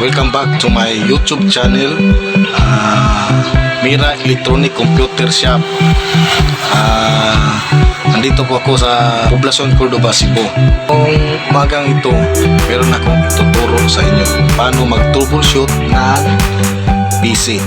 Welcome back to my YouTube channel, Mira Electronic Computer Shop. Nandito po ako sa Poblacion, Cordoba, Cebu. Kung umagang ito, meron akong ituturo sa inyo paano mag-troubleshoot ng PC.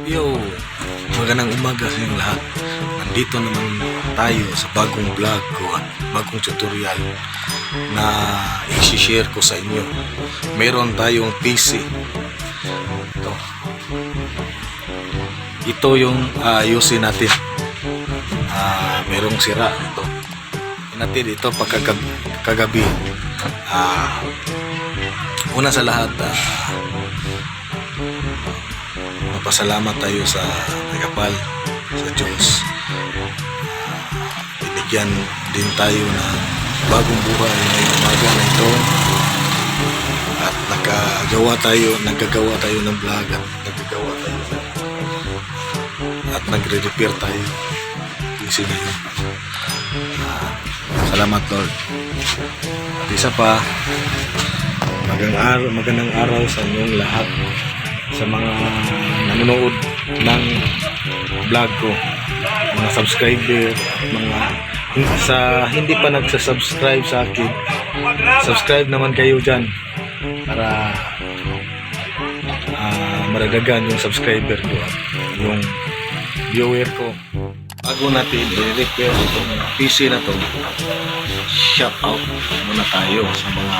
Yo, magandang umaga sa inyong lahat. Nandito naman tayo sa bagong vlog ko at bagong tutorial na i-share ko sa inyo. Meron tayong PC. Ito yung ayusin natin. Merong sira ito. Natin ito pagkagabi. Una sa lahat, pasalamat tayo sa kapal sa Diyos. Binigyan din tayo ng bagong buhay ngayong umaga na ito at nagagawa tayo ng vlog at nagre-repair tayo kasi ngayon. Salamat Lord. At isa pa, magandang araw sa inyong lahat, sa mga nanonood ng vlog ko, mga subscriber, mga hindi pa nagsasubscribe sa akin, subscribe naman kayo dyan para maradagan yung subscriber ko at yung viewer ko. Bago natin i-repair itong PC na to, shout out muna tayo sa mga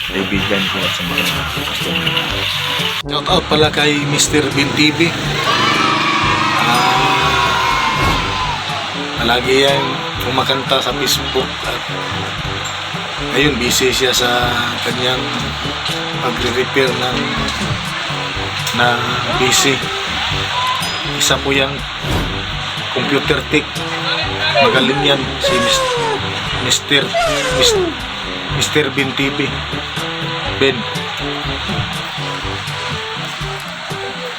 kaibigan ko at sa mga customer. Shout out pala kay Mr. Bin TV. Palagi yan kumakanta sa Facebook at ayun, busy siya sa kanyang pagre-repair ng PC. Isa po yung computer tech. Magaling yan si Mr. Bin TV. Ben.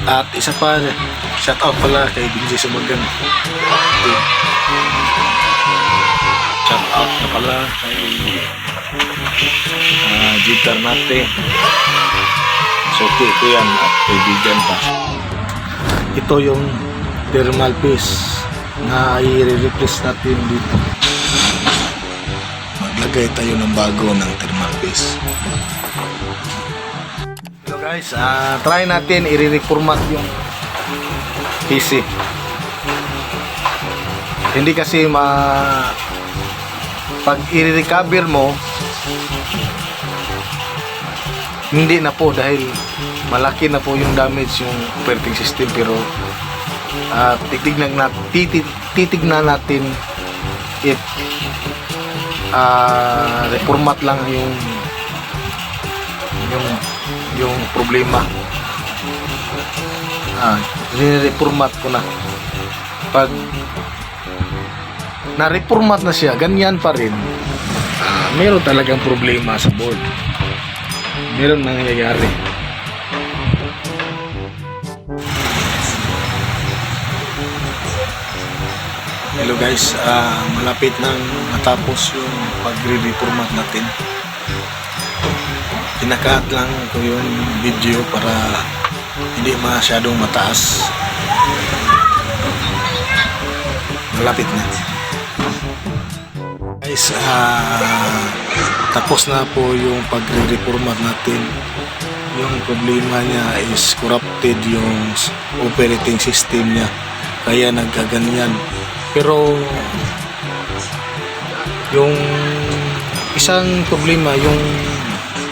At isa pa, shout out pala kay Binjay Sumagan. Shout out na pala kay Jitar Mate. So ko yan at kaibigan pa. Ito yung thermal piece na i-replace natin dito. Maglagay tayo ng bago ng thermal piece. Hello guys, try natin i-reformat yung PC. Hindi kasi pag i-recover mo, hindi na po dahil malaki na po yung damage yung operating system, pero titignan natin if reformat lang yung problema. Reformat ko na. Pag na-reformat na siya, ganyan pa rin, meron talagang problema sa board. Meron nangyayari. Hello guys, malapit nang matapos yung pagre-reformat natin. Pinakat lang ko yung video para hindi masyadong mataas. Malapit na guys. Tapos na po yung pagre-reformat natin. Yung problema niya is corrupted yung operating system niya, kaya nagkaganyan. Pero yung isang problema, yung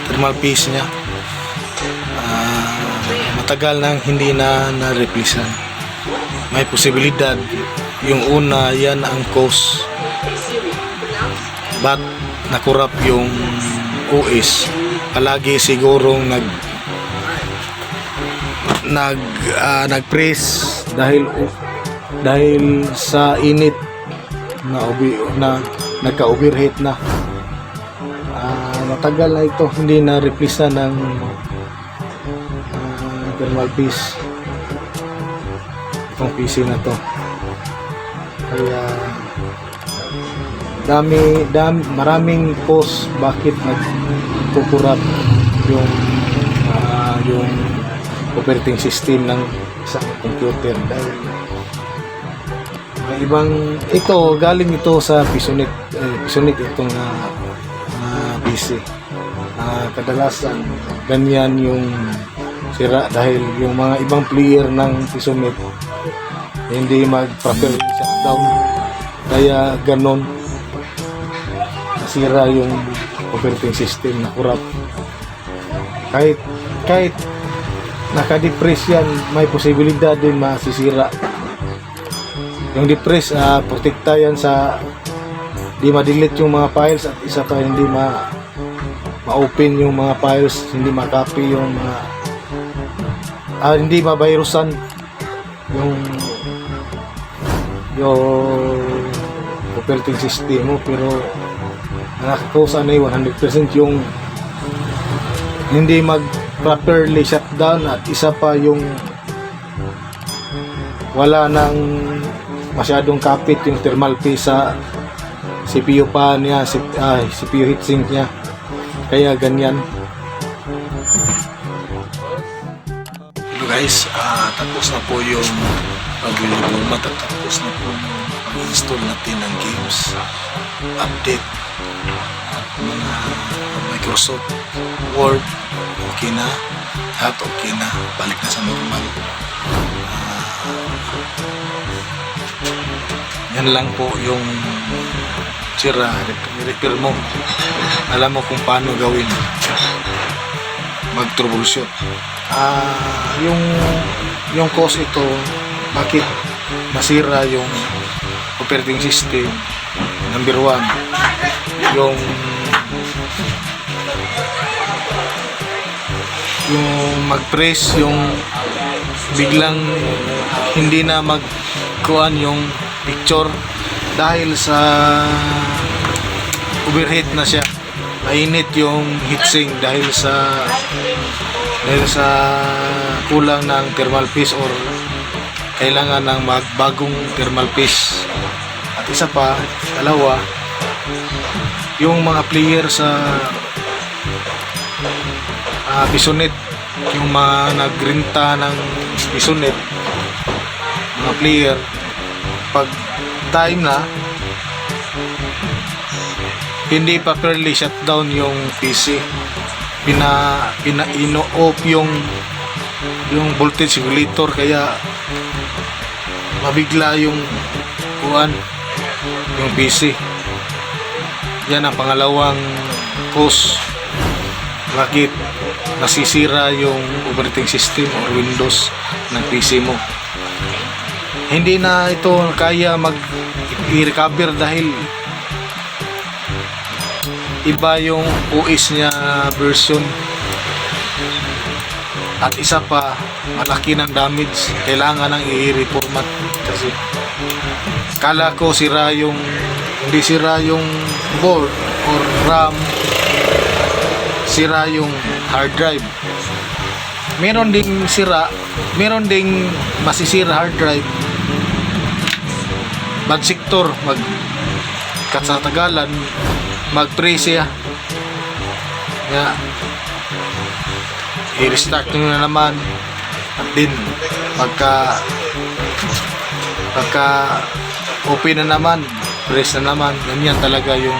thermal paste niya, matagal nang hindi na na-replacean. May posibilidad yung una, yan ang cause, but nakurap yung OS. Palagi sigurong nag-press dahil sa init na nagka-overheat na. Matagal na ito hindi na replace ng thermal paste itong PC na to. Kaya maraming cause bakit nagkukurap yung operating system ng isang computer. Dahil may ibang, ito galing ito sa Pisonet itong PC. Kadalasan ganyan yung sira dahil yung mga ibang player ng Pisonet hindi mag-proper shutdown, kaya ganon nasira yung operating system, na corrupt. Kahit naka-depress yan, may posibilidad din masisira. Yung depress, protekta yan sa hindi ma-delete yung mga files, at isa pa hindi ma-open yung mga files, hindi ma-copy yung mga hindi ma-virusan yung operating system mo. Pero nakakausa na 100% yung hindi mag-properly shutdown, at isa pa yung wala nang masyadong kapit yung thermal paste sa CPU pa niya, CPU heatsink niya, kaya ganyan. Hello guys, tapos na po yung pag-reformat at tapos na po yung pag-install natin ng games, update, mga Microsoft Word, okay na, at okay na, balik na sa normal. Yan lang po yung sira, repair mo. Alam mo kung paano gawin, mag-troubleshoot. Yung cause ito, bakit nasira yung operating system, number 1, yung mag-press, yung biglang hindi na magkuhan yung picture dahil sa overheat na siya, mainit yung heatsink dahil sa kulang ng thermal paste or kailangan ng bagong thermal paste. At isa pa, dalawa, yung mga player sa Pisonet, yung mga nagrenta ng Pisonet, mga player, pag time na hindi pa properly shutdown yung PC, ino-off yung voltage regulator, kaya mabigla yung PC. Yan ang pangalawang cause bakit nasisira yung operating system or Windows ng PC mo. Hindi na ito kaya i-recover dahil iba yung OS niya version. At isa pa, malaki ng damage. Kailangan nang i-reformat kasi kala ko hindi sira yung board or RAM, sira yung hard drive. Meron ding masisira hard drive. Bad sector, katagalan, mag-freeze siya. I-restart nyo na naman. At din, pagka open na naman, press na naman. Ganyan talaga yung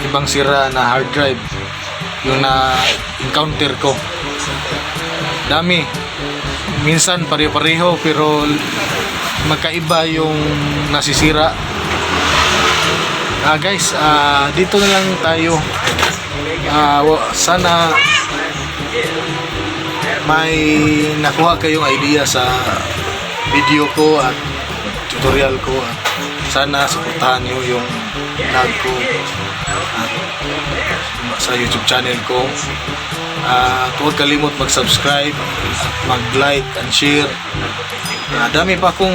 ibang sira na hard drive. Yung na-encounter ko. Dami. Minsan pare-pareho pero magkaiba yung nasisira. Guys, dito na lang tayo. Sana may nakuha kayong idea sa video ko at tutorial ko, at sana suportahan nyo yung vlog ko at sa YouTube channel ko. Huwag kalimot mag-subscribe at mag-like and share. Dami pa akong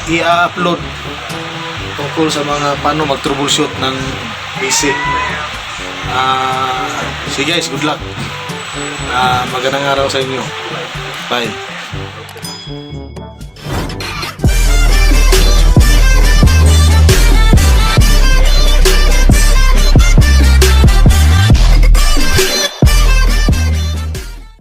i-upload tungkol sa mga paano mag-troubleshoot ng PC. Sige guys, good luck. Magandang araw sa inyo. Bye.